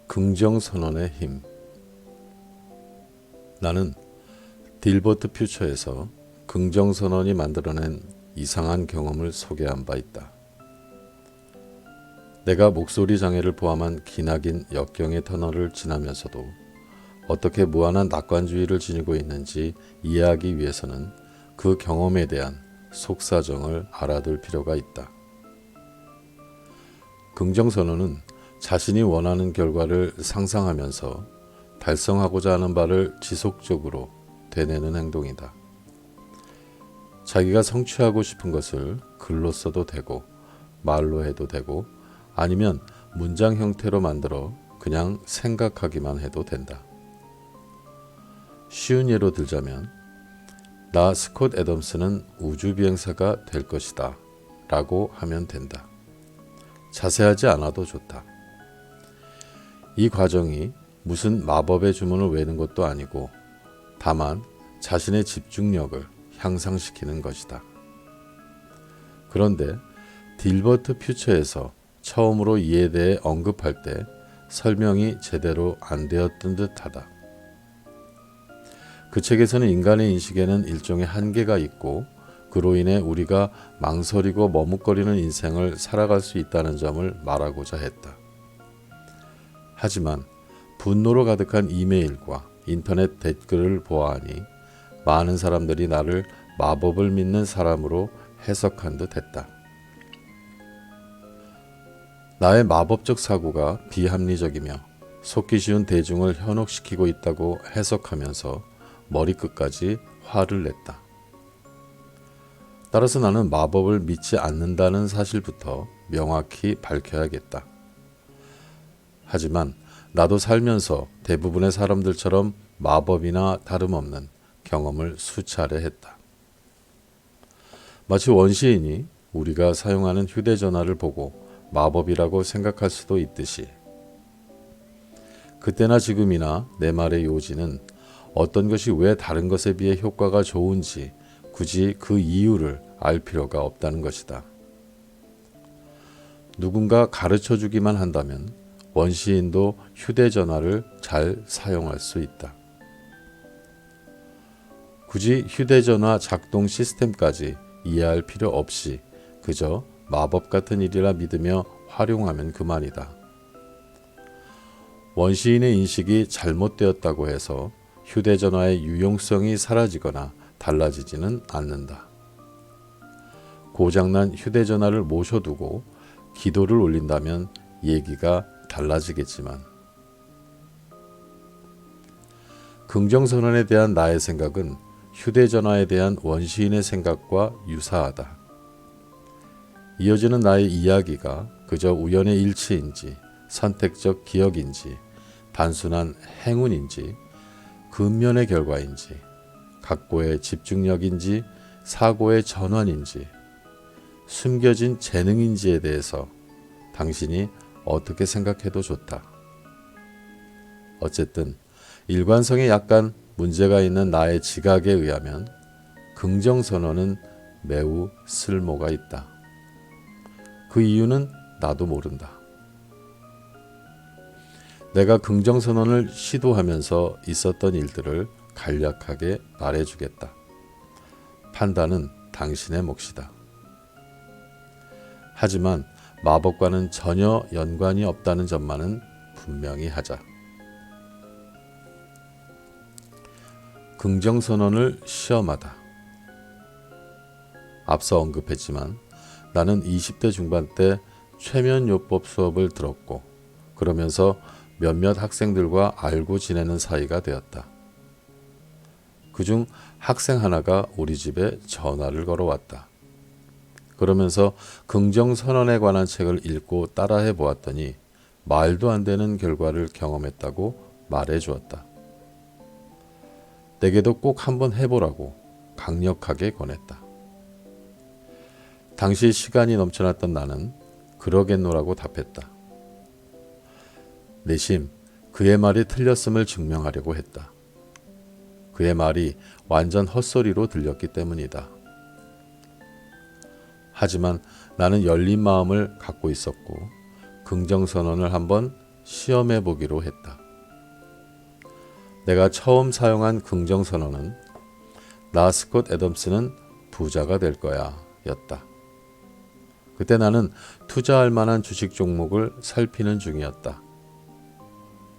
긍정선언의 힘. 나는 딜버트 퓨처에서 긍정선언이 만들어낸 이상한 경험을 소개한 바 있다. 내가 목소리 장애를 포함한 기나긴 역경의 터널을 지나면서도 어떻게 무한한 낙관주의를 지니고 있는지 이해하기 위해서는 그 경험에 대한 속사정을 알아둘 필요가 있다. 긍정선언은 자신이 원하는 결과를 상상하면서 달성하고자 하는 바를 지속적으로 되뇌는 행동이다. 자기가 성취하고 싶은 것을 글로 써도 되고 말로 해도 되고 아니면 문장 형태로 만들어 그냥 생각하기만 해도 된다. 쉬운 예로 들자면 나 스콧 애덤스는 우주비행사가 될 것이다 라고 하면 된다. 자세하지 않아도 좋다. 이 과정이 무슨 마법의 주문을 외는 것도 아니고 다만 자신의 집중력을 향상시키는 것이다. 그런데 딜버트 퓨처에서 처음으로 이에 대해 언급할 때 설명이 제대로 안 되었던 듯하다. 그 책에서는 인간의 인식에는 일종의 한계가 있고 그로 인해 우리가 망설이고 머뭇거리는 인생을 살아갈 수 있다는 점을 말하고자 했다. 하지만 분노로 가득한 이메일과 인터넷 댓글을 보아하니 많은 사람들이 나를 마법을 믿는 사람으로 해석한 듯 했다. 나의 마법적 사고가 비합리적이며 속기 쉬운 대중을 현혹시키고 있다고 해석하면서 머리끝까지 화를 냈다. 따라서 나는 마법을 믿지 않는다는 사실부터 명확히 밝혀야겠다. 하지만 나도 살면서 대부분의 사람들처럼 마법이나 다름없는 경험을 수차례 했다. 마치 원시인이 우리가 사용하는 휴대전화를 보고 마법이라고 생각할 수도 있듯이 그때나 지금이나 내 말의 요지는 어떤 것이 왜 다른 것에 비해 효과가 좋은지 굳이 그 이유를 알 필요가 없다는 것이다. 누군가 가르쳐 주기만 한다면 원시인도 휴대전화를 잘 사용할 수 있다. 굳이 휴대전화 작동 시스템까지 이해할 필요 없이 그저 마법 같은 일이라 믿으며 활용하면 그만이다. 원시인의 인식이 잘못되었다고 해서 휴대전화의 유용성이 사라지거나 달라지지는 않는다. 고장난 휴대전화를 모셔두고 기도를 올린다면 얘기가 달라지겠지만 긍정선언에 대한 나의 생각은 휴대전화에 대한 원시인의 생각과 유사하다. 이어지는 나의 이야기가 그저 우연의 일치인지 선택적 기억인지 단순한 행운인지 근면의 결과인지 각고의 집중력인지 사고의 전환인지 숨겨진 재능인지에 대해서 당신이 어떻게 생각해도 좋다. 어쨌든 일관성에 약간 문제가 있는 나의 지각에 의하면 긍정선언은 매우 쓸모가 있다. 그 이유는 나도 모른다. 내가 긍정선언을 시도하면서 있었던 일들을 간략하게 말해주겠다. 판단은 당신의 몫이다. 하지만 마법과는 전혀 연관이 없다는 점만은 분명히 하자. 긍정선언을 시험하다. 앞서 언급했지만 나는 20대 중반 때 최면요법 수업을 들었고 그러면서 몇몇 학생들과 알고 지내는 사이가 되었다. 그중 학생 하나가 우리 집에 전화를 걸어왔다. 그러면서 긍정선언에 관한 책을 읽고 따라해 보았더니 말도 안 되는 결과를 경험했다고 말해 주었다. 내게도 꼭 한번 해보라고 강력하게 권했다. 당시 시간이 넘쳐났던 나는 그러겠노라고 답했다. 내심 그의 말이 틀렸음을 증명하려고 했다. 그의 말이 완전 헛소리로 들렸기 때문이다. 하지만 나는 열린 마음을 갖고 있었고 긍정선언을 한번 시험해 보기로 했다. 내가 처음 사용한 긍정선언은 나 스콧 애덤스는 부자가 될 거야 였다. 그때 나는 투자할 만한 주식 종목을 살피는 중이었다.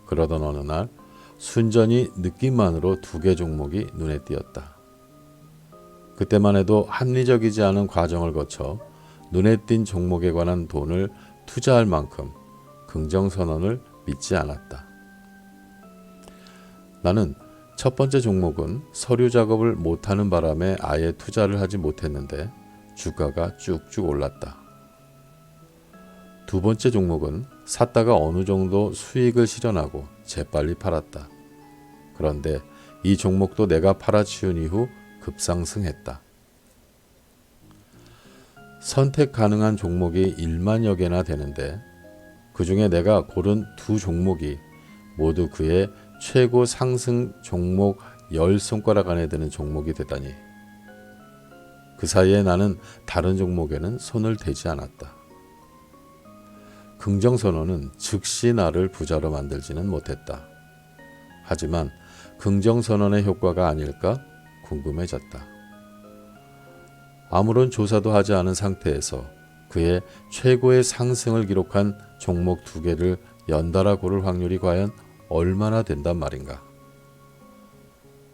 그러던 어느 날 순전히 느낌만으로 2개 종목이 눈에 띄었다. 그때만 해도 합리적이지 않은 과정을 거쳐 눈에 띈 종목에 관한 돈을 투자할 만큼 긍정선언을 믿지 않았다. 나는 첫 번째 종목은 서류 작업을 못하는 바람에 아예 투자를 하지 못했는데 주가가 쭉쭉 올랐다. 두 번째 종목은 샀다가 어느 정도 수익을 실현하고 재빨리 팔았다. 그런데 이 종목도 내가 팔아치운 이후 급상승했다. 선택 가능한 종목이 1만여 개나 되는데 그 중에 내가 고른 2 종목이 모두 그의 최고 상승 종목 10손가락 안에 드는 종목이 되다니. 그 사이에 나는 다른 종목에는 손을 대지 않았다. 긍정선언은 즉시 나를 부자로 만들지는 못했다. 하지만 긍정선언의 효과가 아닐까 궁금해졌다. 아무런 조사도 하지 않은 상태에서 그의 최고의 상승을 기록한 종목 2개를 연달아 고를 확률이 과연 얼마나 된단 말인가.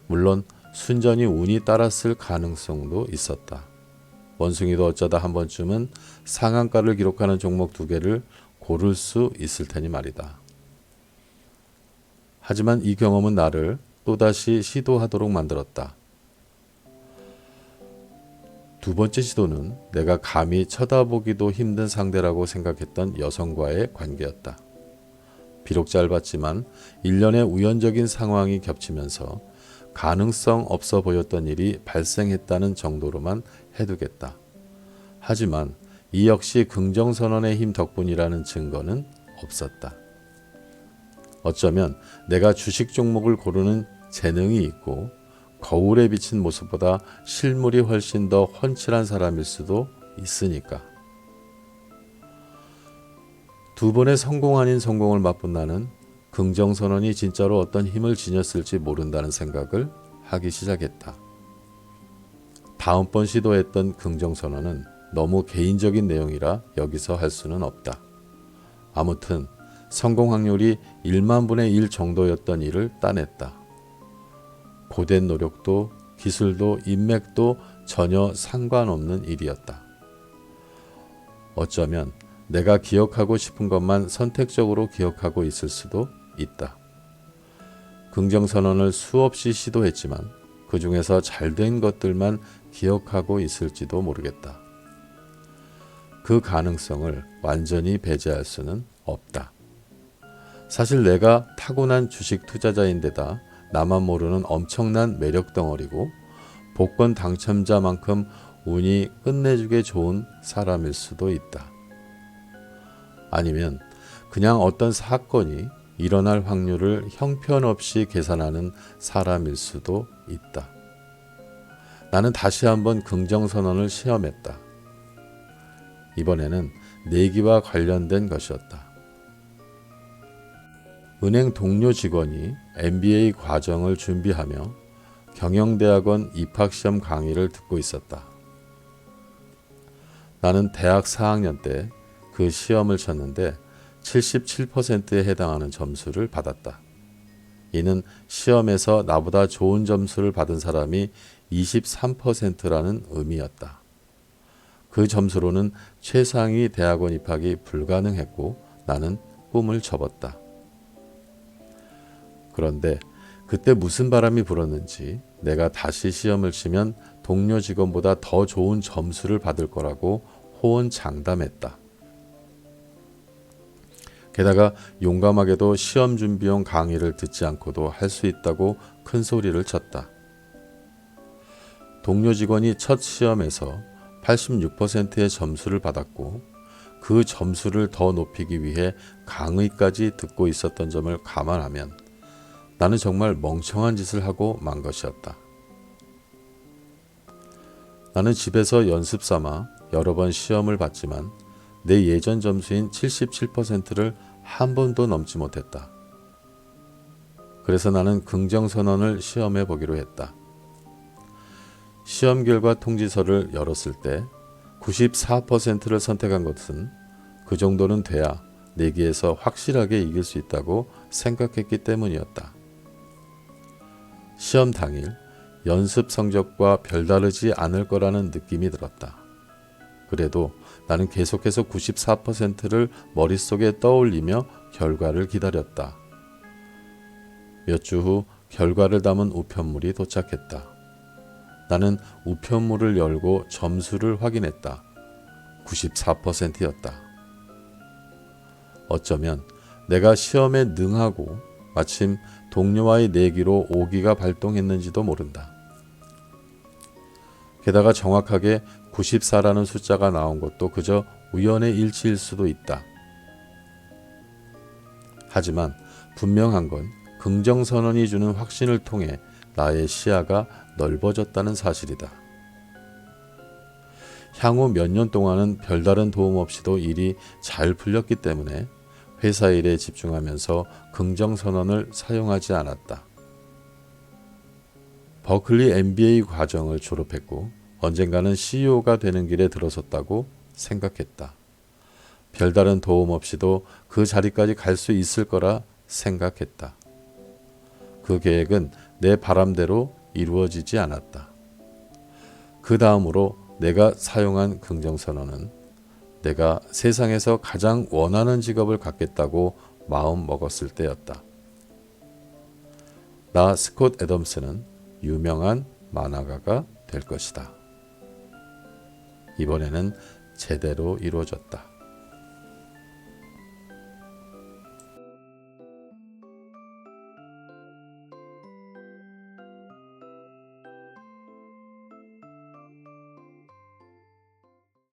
물론 순전히 운이 따랐을 가능성도 있었다. 원숭이도 어쩌다 한 번쯤은 상한가를 기록하는 종목 2개를 고를 수 있을 테니 말이다. 하지만 이 경험은 나를 또다시 시도하도록 만들었다. 두 번째 시도는 내가 감히 쳐다보기도 힘든 상대라고 생각했던 여성과의 관계였다. 비록 짧았지만 일련의 우연적인 상황이 겹치면서 가능성 없어 보였던 일이 발생했다는 정도로만 해두겠다. 하지만 이 역시 긍정선언의 힘 덕분이라는 증거는 없었다. 어쩌면 내가 주식 종목을 고르는 재능이 있고 거울에 비친 모습보다 실물이 훨씬 더 훤칠한 사람일 수도 있으니까. 2번의 성공 아닌 성공을 맛본 나는 긍정선언이 진짜로 어떤 힘을 지녔을지 모른다는 생각을 하기 시작했다. 다음번 시도했던 긍정선언은 너무 개인적인 내용이라 여기서 할 수는 없다. 아무튼 성공 확률이 1만 분의 1 정도였던 일을 따냈다. 고된 노력도 기술도 인맥도 전혀 상관없는 일이었다. 어쩌면 내가 기억하고 싶은 것만 선택적으로 기억하고 있을 수도 있다. 긍정선언을 수없이 시도했지만 그 중에서 잘된 것들만 기억하고 있을지도 모르겠다. 그 가능성을 완전히 배제할 수는 없다. 사실 내가 타고난 주식 투자자인데다 나만 모르는 엄청난 매력 덩어리고 복권 당첨자만큼 운이 끝내주게 좋은 사람일 수도 있다. 아니면 그냥 어떤 사건이 일어날 확률을 형편없이 계산하는 사람일 수도 있다. 나는 다시 한번 긍정선언을 시험했다. 이번에는 내기와 관련된 것이었다. 은행 동료 직원이 MBA 과정을 준비하며 경영대학원 입학시험 강의를 듣고 있었다. 나는 대학 4학년 때 그 시험을 쳤는데 77%에 해당하는 점수를 받았다. 이는 시험에서 나보다 좋은 점수를 받은 사람이 23%라는 의미였다. 그 점수로는 최상위 대학원 입학이 불가능했고 나는 꿈을 접었다. 그런데 그때 무슨 바람이 불었는지 내가 다시 시험을 치면 동료 직원보다 더 좋은 점수를 받을 거라고 호언장담했다. 게다가 용감하게도 시험 준비용 강의를 듣지 않고도 할 수 있다고 큰 소리를 쳤다. 동료 직원이 첫 시험에서 86%의 점수를 받았고 그 점수를 더 높이기 위해 강의까지 듣고 있었던 점을 감안하면 나는 정말 멍청한 짓을 하고 만 것이었다. 나는 집에서 연습 삼아 여러 번 시험을 봤지만 내 예전 점수인 77%를 한 번도 넘지 못했다. 그래서 나는 긍정선언을 시험해 보기로 했다. 시험 결과 통지서를 열었을 때 94%를 선택한 것은 그 정도는 돼야 내기에서 확실하게 이길 수 있다고 생각했기 때문이었다. 시험 당일 연습 성적과 별다르지 않을 거라는 느낌이 들었다. 그래도 나는 계속해서 94%를 머릿속에 떠올리며 결과를 기다렸다. 몇 주 후 결과를 담은 우편물이 도착했다. 나는 우편물을 열고 점수를 확인했다. 94%였다. 어쩌면 내가 시험에 능하고 마침 동료와의 내기로 오기가 발동했는지도 모른다. 게다가 정확하게 94라는 숫자가 나온 것도 그저 우연의 일치일 수도 있다. 하지만 분명한 건 긍정선언이 주는 확신을 통해 나의 시야가 넓어졌다는 사실이다. 향후 몇 년 동안은 별다른 도움 없이도 일이 잘 풀렸기 때문에 회사 일에 집중하면서 긍정선언을 사용하지 않았다. 버클리 MBA 과정을 졸업했고 언젠가는 CEO가 되는 길에 들어섰다고 생각했다. 별다른 도움 없이도 그 자리까지 갈 수 있을 거라 생각했다. 그 계획은 내 바람대로 이루어지지 않았다. 그 다음으로 내가 사용한 긍정선언은 내가 세상에서 가장 원하는 직업을 갖겠다고 마음 먹었을 때였다. 나 스콧 애덤스는 유명한 만화가가 될 것이다. 이번에는 제대로 이루어졌다.